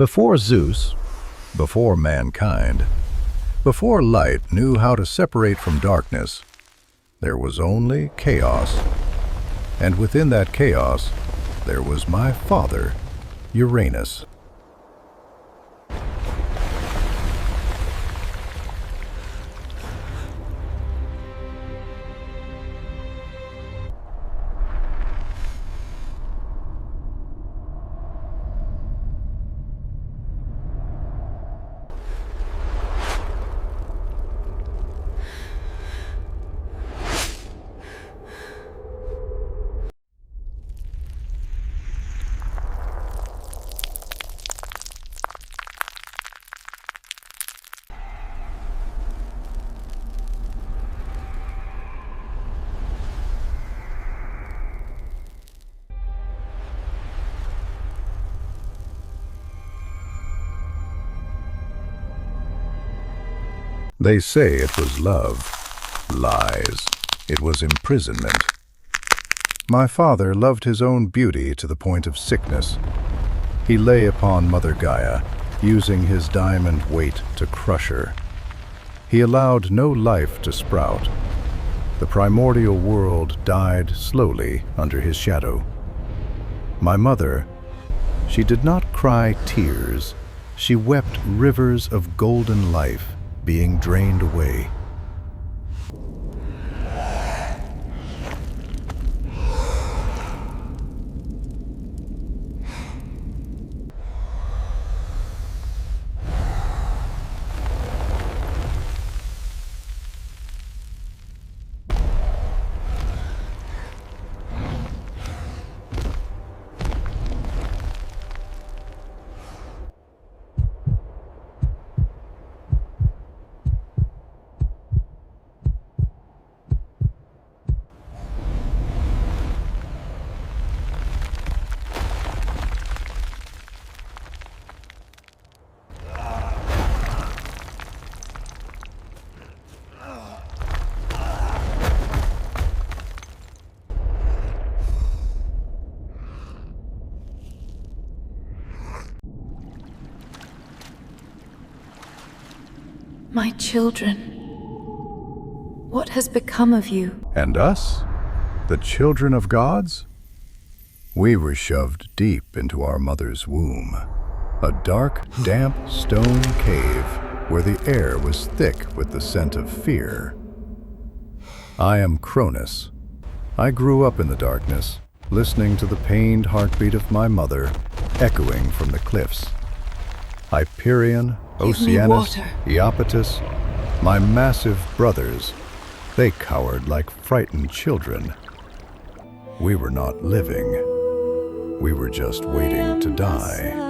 Before Zeus, before mankind, before light knew how to separate from darkness, there was only chaos. And within that chaos, there was my father, Uranus. They say it was love. Lies. It was imprisonment. My father loved his own beauty to the point of sickness. He lay upon Mother Gaia, using his diamond weight to crush her. He allowed no life to sprout. The primordial world died slowly under his shadow. My mother, she did not cry tears. She wept rivers of golden life being drained away. My children, what has become of you? And us, the children of gods? We were shoved deep into our mother's womb, a dark, damp stone cave where the air was thick with the scent of fear. I am Cronus. I grew up in the darkness, listening to the pained heartbeat of my mother echoing from the cliffs. Hyperion, Oceanus, Iapetus, my massive brothers, they cowered like frightened children. We were not living. We were just waiting to die.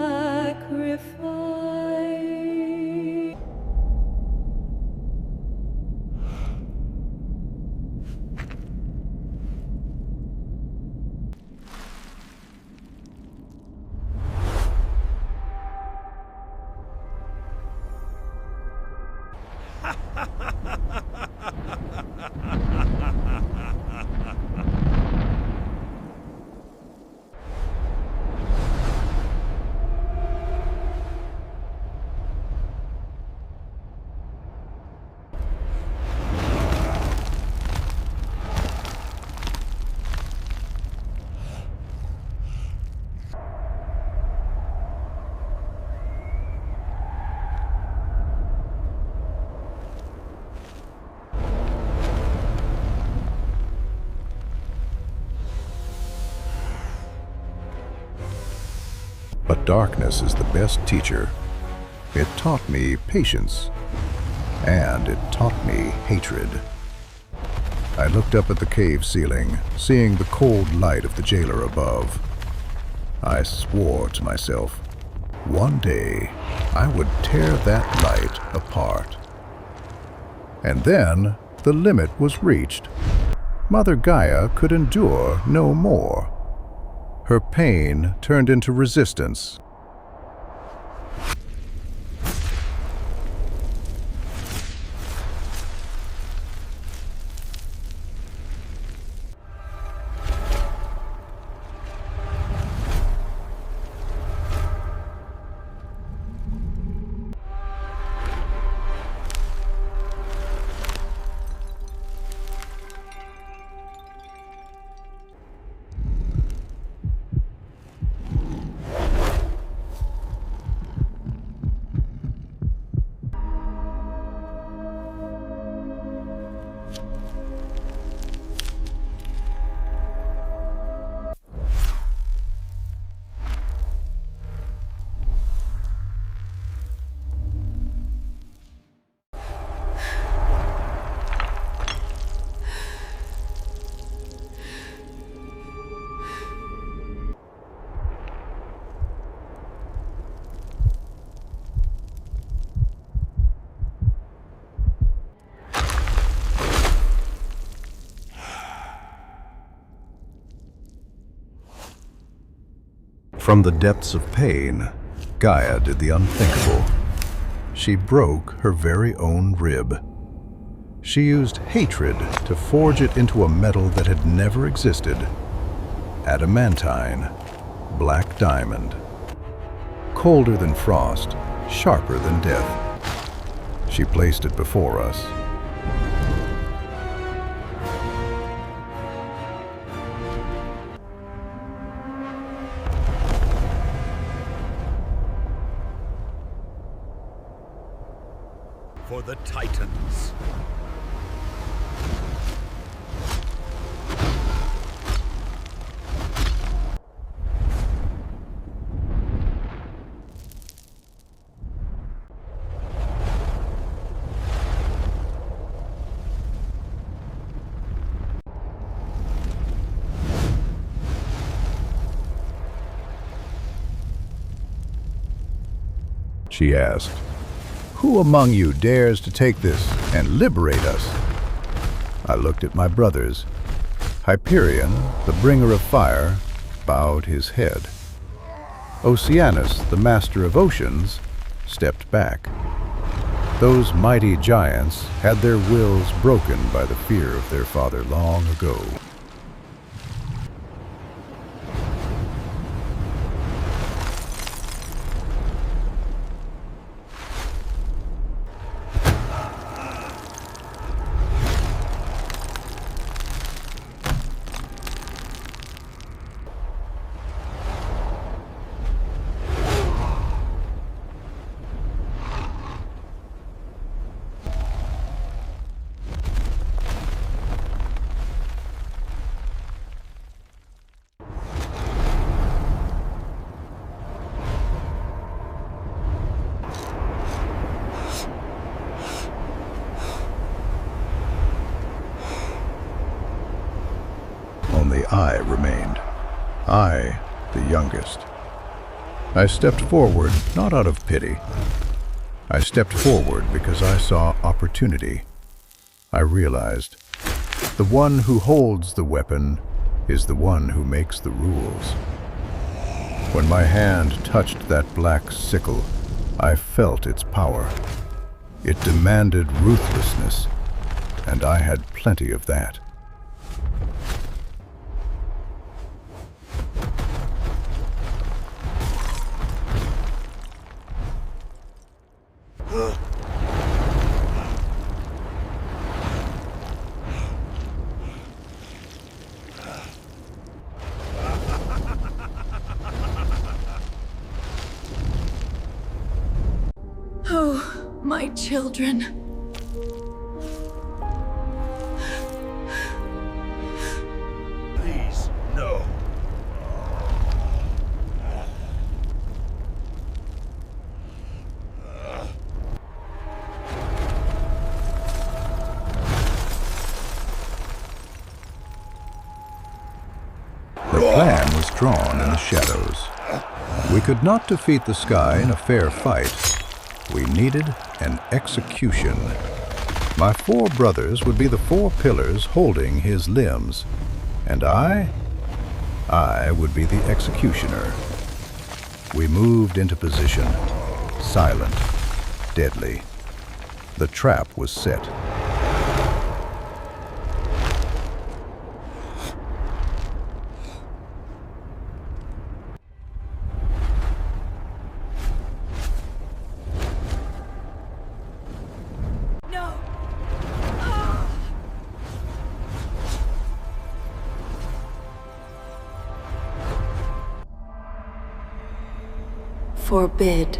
But darkness is the best teacher. It taught me patience, and it taught me hatred. I looked up at the cave ceiling, seeing the cold light of the jailer above. I swore to myself, one day I would tear that light apart. And then the limit was reached. Mother Gaia could endure no more. Her pain turned into resistance. From the depths of pain, Gaia did the unthinkable. She broke her very own rib. She used hatred to forge it into a metal that had never existed. Adamantine, black diamond. Colder than frost, sharper than death. She placed it before us. For the Titans. She asked, "Who among you dares to take this and liberate us?" I looked at my brothers. Hyperion, the bringer of fire, bowed his head. Oceanus, the master of oceans, stepped back. Those mighty giants had their wills broken by the fear of their father long ago. Only I remained. I, the youngest. I stepped forward, not out of pity. I stepped forward because I saw opportunity. I realized the one who holds the weapon is the one who makes the rules. When my hand touched that black sickle, I felt its power. It demanded ruthlessness, and I had plenty of that. Oh, my children. Please, no. The plan was drawn in the shadows. We could not defeat the sky in a fair fight. We needed an execution. My 4 brothers would be the 4 pillars holding his limbs, and I would be the executioner. We moved into position, silent, deadly. The trap was set. Forbid.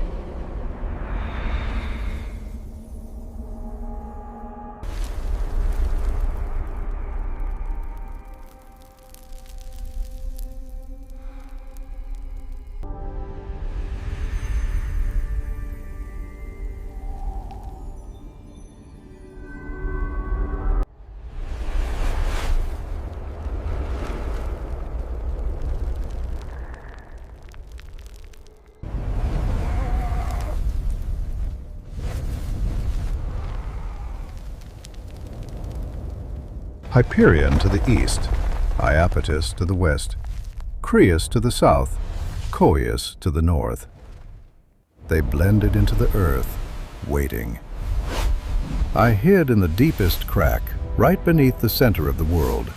Hyperion to the east, Iapetus to the west, Creus to the south, Coeus to the north. They blended into the earth, waiting. I hid in the deepest crack, right beneath the center of the world.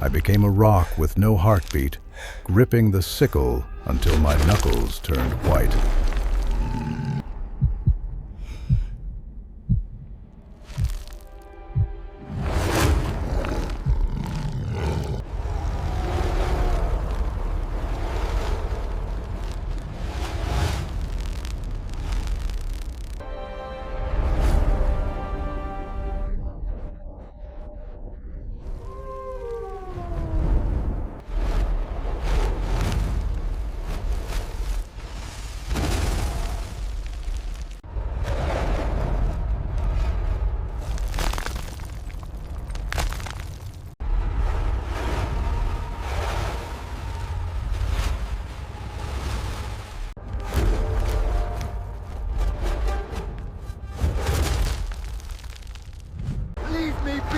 I became a rock with no heartbeat, gripping the sickle until my knuckles turned white.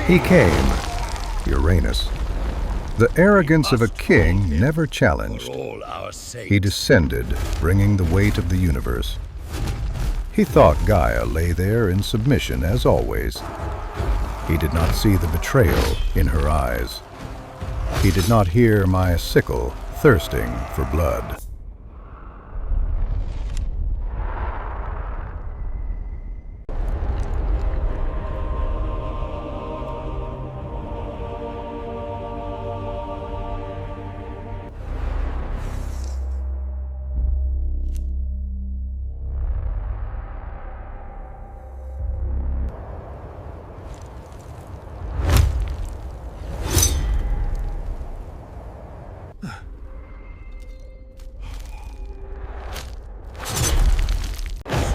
He came, Uranus. The arrogance of a king never challenged. all our sakes. He descended, bringing the weight of the universe. He thought Gaia lay there in submission as always. He did not see the betrayal in her eyes. He did not hear my sickle thirsting for blood.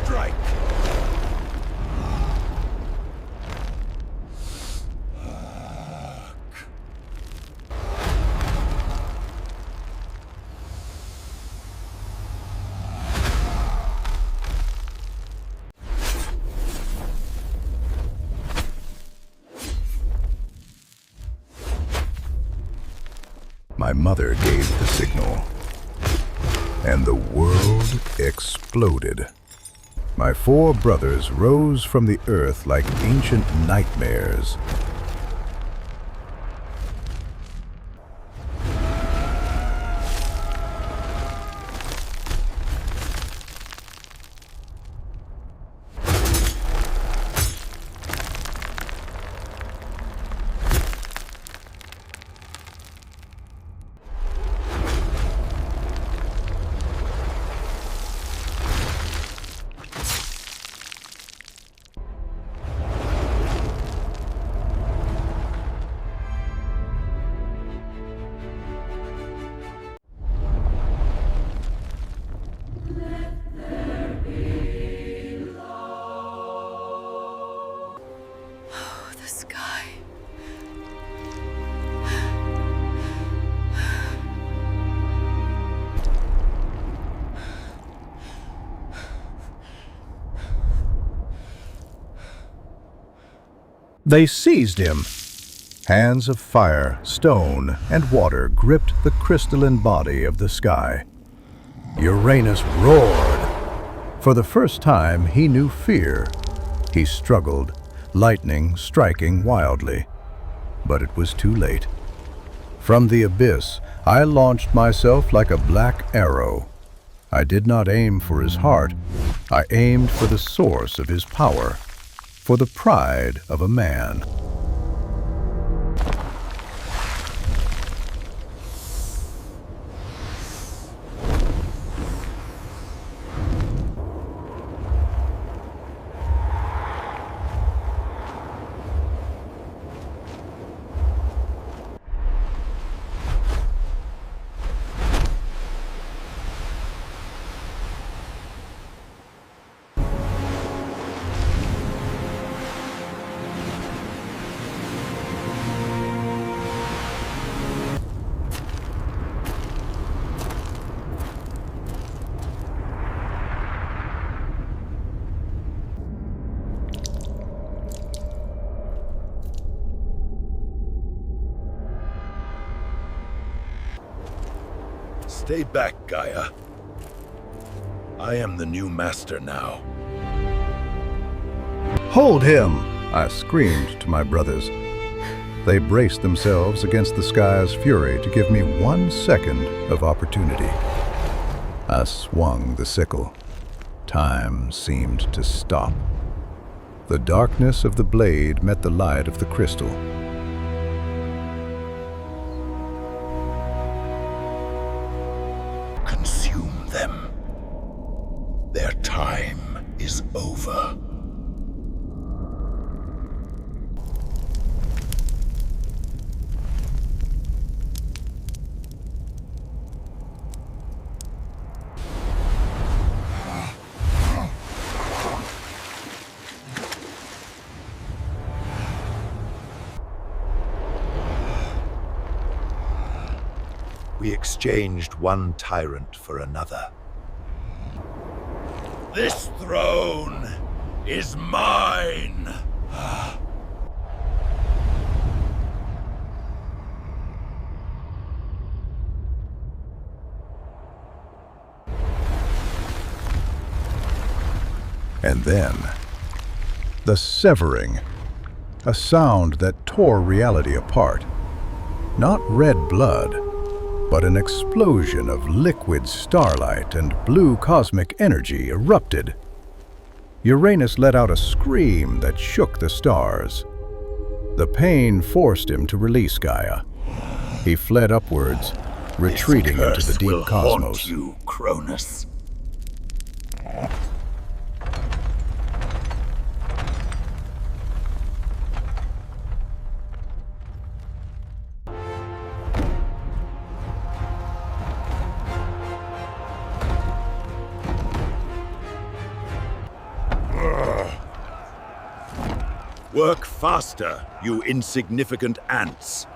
Strike. My mother gave the signal, and the world exploded. My 4 brothers rose from the earth like ancient nightmares. The sky. They seized him. Hands of fire, stone, and water gripped the crystalline body of the sky. Uranus roared. For the first time, he knew fear. He struggled, lightning striking wildly. But it was too late. From the abyss, I launched myself like a black arrow. I did not aim for his heart. I aimed for the source of his power, for the pride of a man. Stay back, Gaia. I am the new master now. Hold him! I screamed to my brothers. They braced themselves against the sky's fury to give me 1 second of opportunity. I swung the sickle. Time seemed to stop. The darkness of the blade met the light of the crystal. Consume them. Their time is over. We exchanged one tyrant for another. This throne is mine! And then, the severing, a sound that tore reality apart. Not red blood, but an explosion of liquid starlight and blue cosmic energy erupted. Uranus let out a scream that shook the stars. The pain forced him to release Gaia. He fled upwards, retreating into the deep cosmos. Haunt you, Cronus. Work faster, you insignificant ants.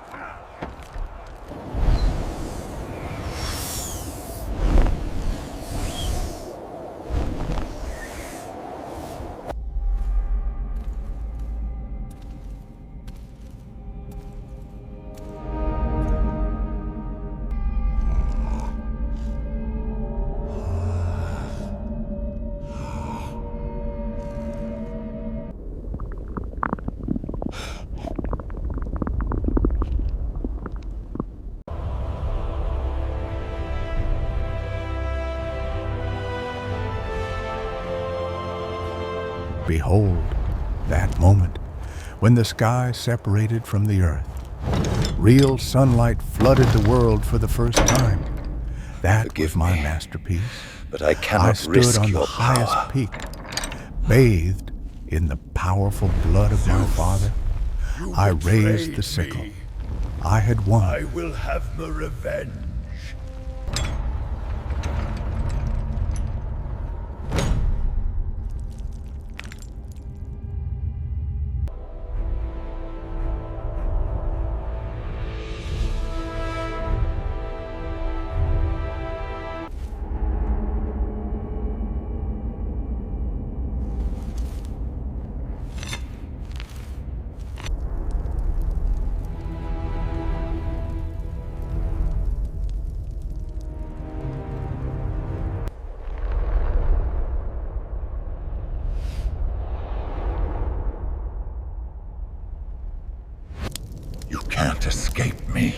Behold, that moment when the sky separated from the earth. Real sunlight flooded the world for the first time. That Forgive was my me, masterpiece. but I cannot I stood risk on your the highest power. peak, bathed in the powerful blood of my father. I raised the sickle. I had won. I will have my revenge. You can't escape me.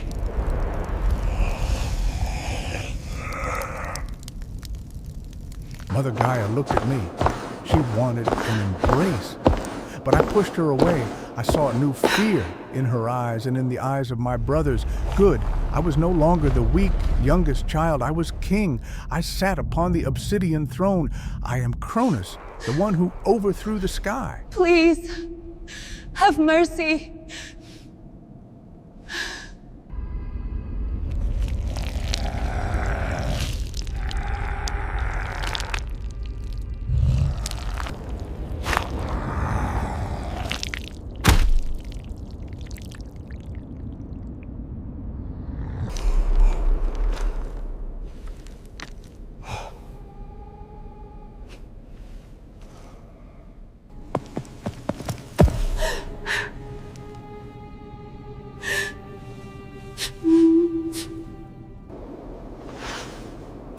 Mother Gaia looked at me. She wanted an embrace. But I pushed her away. I saw a new fear in her eyes and in the eyes of my brothers. Good. I was no longer the weak, youngest child. I was king. I sat upon the obsidian throne. I am Cronus, the one who overthrew the sky. Please, have mercy.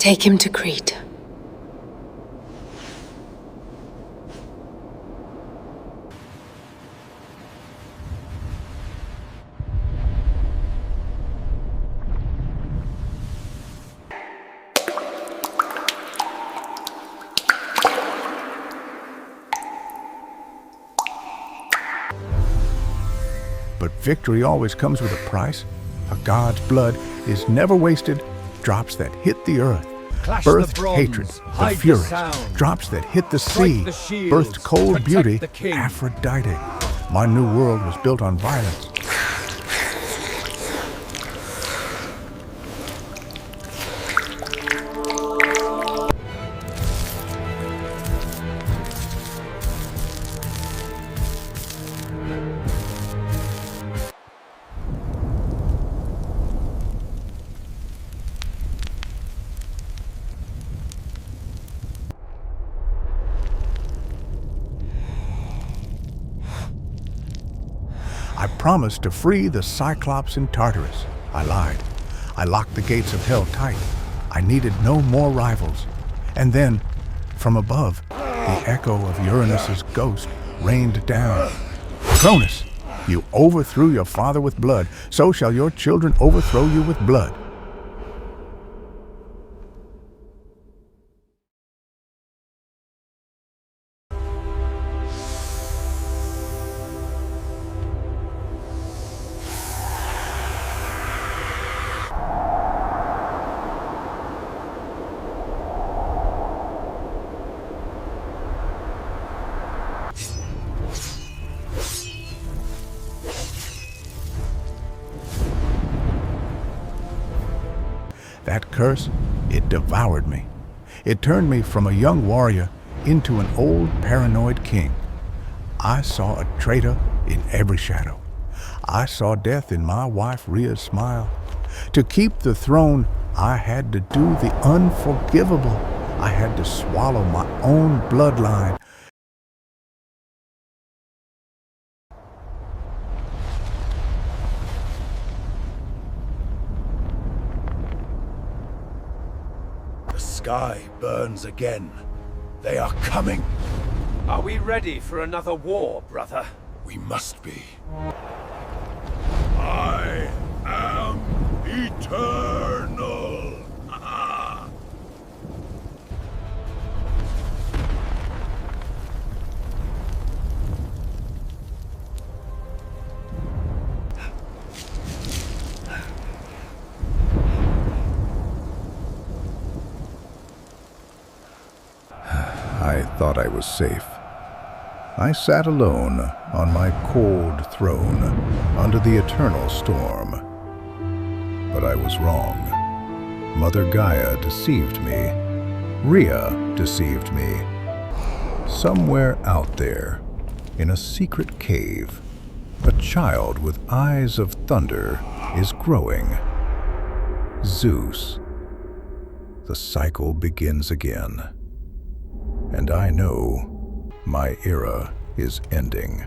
Take him to Crete. But victory always comes with a price. A god's blood is never wasted. Drops that hit the earth Clash birthed the bronze, hatred. The hide the Furies. sound. Drops that hit the Strike sea. the shields, Birthed cold protect beauty. the king. Aphrodite. My new world was built on violence. I promised to free the Cyclops in Tartarus. I lied. I locked the gates of hell tight. I needed no more rivals. And then, from above, the echo of Uranus's ghost rained down. Cronus, you overthrew your father with blood, so shall your children overthrow you with blood. That curse, it devoured me. It turned me from a young warrior into an old paranoid king. I saw a traitor in every shadow. I saw death in my wife Rhea's smile. To keep the throne, I had to do the unforgivable. I had to swallow my own bloodline. The sky burns again. They are coming. Are we ready for another war, brother? We must be. I am eternal. I thought I was safe. I sat alone on my cold throne under the eternal storm. But I was wrong. Mother Gaia deceived me. Rhea deceived me. Somewhere out there, in a secret cave, a child with eyes of thunder is growing. Zeus. The cycle begins again. And I know my era is ending.